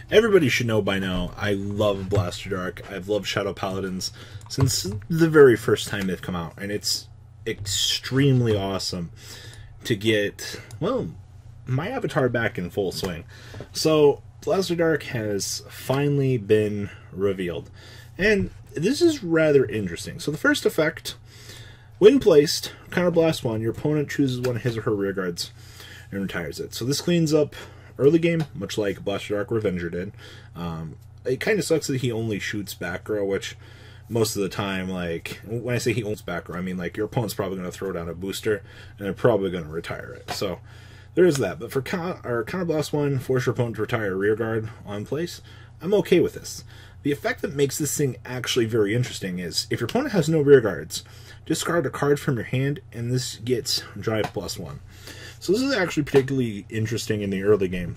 Everybody should know by now, I love Blaster Dark. I've loved Shadow Paladins since the very first time they've come out, and it's extremely awesome to get, well, my avatar back in full swing. So, Blaster Dark has finally been revealed, and this is rather interesting. So the first effect, when placed, Counterblast 1, your opponent chooses one of his or her rear guards and retires it. So this cleans up early game, much like Blaster Dark Revenger did. It kind of sucks that he only shoots back row, which most of the time, like, when I say he owns back row, I mean, like, your opponent's probably going to throw down a booster, and they're probably going to retire it. So there is that. But for Counterblast 1, force your opponent to retire a rear guard on place, I'm okay with this. The effect that makes this thing actually very interesting is, if your opponent has no rear guards, discard a card from your hand, and this gets Drive +1. So this is actually particularly interesting in the early game,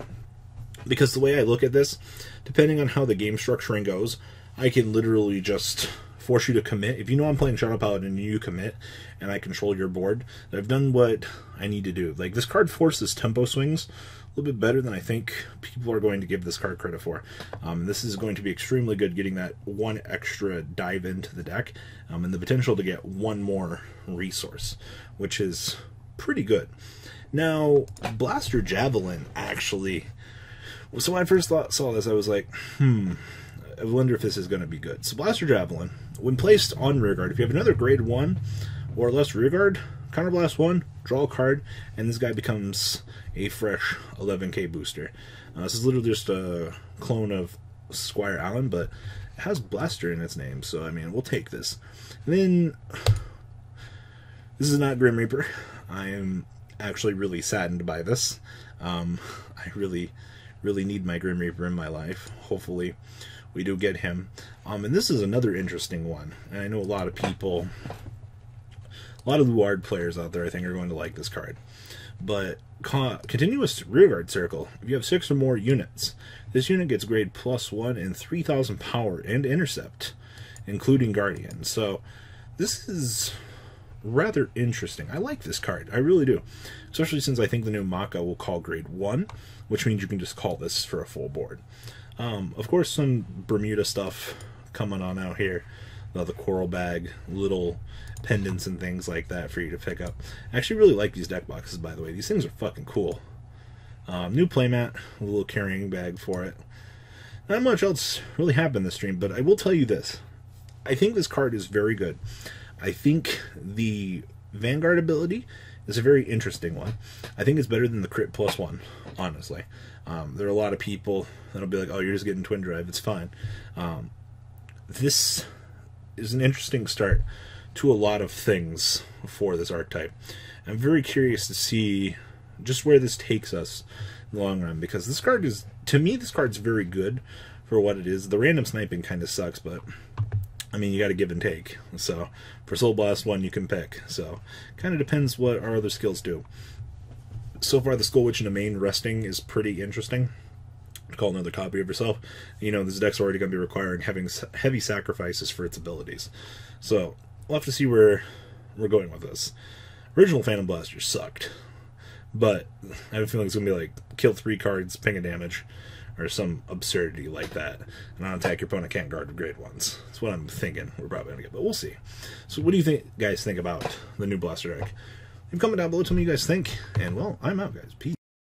because the way I look at this, depending on how the game structuring goes, I can literally just force you to commit. If you know I'm playing Shadow Paladin and you commit, and I control your board, I've done what I need to do. Like, this card forces tempo swings a little bit better than I think people are going to give this card credit for. This is going to be extremely good, getting that one extra dive into the deck, and the potential to get one more resource, which is pretty good. Now, Blaster Javelin, actually, so when I first saw this, I was like, I wonder if this is going to be good. So Blaster Javelin, when placed on rearguard, if you have another grade 1 or less rearguard, Counterblast 1, draw a card, and this guy becomes a fresh 11k booster. This is literally just a clone of Squire Allen, but it has Blaster in its name, so I mean, we'll take this. And then, this is not Grim Reaper. I am actually really saddened by this. I really need my Grim Reaper in my life. Hopefully we do get him. And this is another interesting one, and I know a lot of people, a lot of the Ward players out there, I think, are going to like this card. But Continuous Rearguard Circle, if you have 6 or more units, this unit gets grade +1 and 3000 power and intercept, including Guardian. So this is rather interesting. I like this card, I really do, especially since I think the new Maka will call grade 1, which means you can just call this for a full board. Of course, some Bermuda stuff coming on out here, the coral bag, little pendants and things like that for you to pick up. I actually really like these deck boxes, by the way. These things are fucking cool. New playmat, a little carrying bag for it. Not much else really happened this stream, but I will tell you this. I think this card is very good. I think the Vanguard ability is a very interesting one. I think it's better than the crit +1, honestly. There are a lot of people that'll be like, oh, you're just getting Twin Drive, it's fine. This is an interesting start to a lot of things for this archetype. I'm very curious to see just where this takes us in the long run, because this card is, to me, this card's very good for what it is. The random sniping kind of sucks, but I mean, you got to give and take. So for Soul Blast 1, you can pick. So kind of depends what our other skills do. So far, the Skull Witch in the main resting is pretty interesting. Call another copy of yourself. You know, this deck's already going to be requiring heavy sacrifices for its abilities. So we'll have to see where we're going with this. Original Phantom Blaster sucked, but I have a feeling it's going to be like kill 3 cards, ping a damage, or some absurdity like that, and on attack your opponent can't guard with grade 1s. That's what I'm thinking we're probably going to get, but we'll see. So what do you guys think about the new Blaster deck? Leave a comment down below, tell me what you guys think, and well, I'm out, guys. Peace.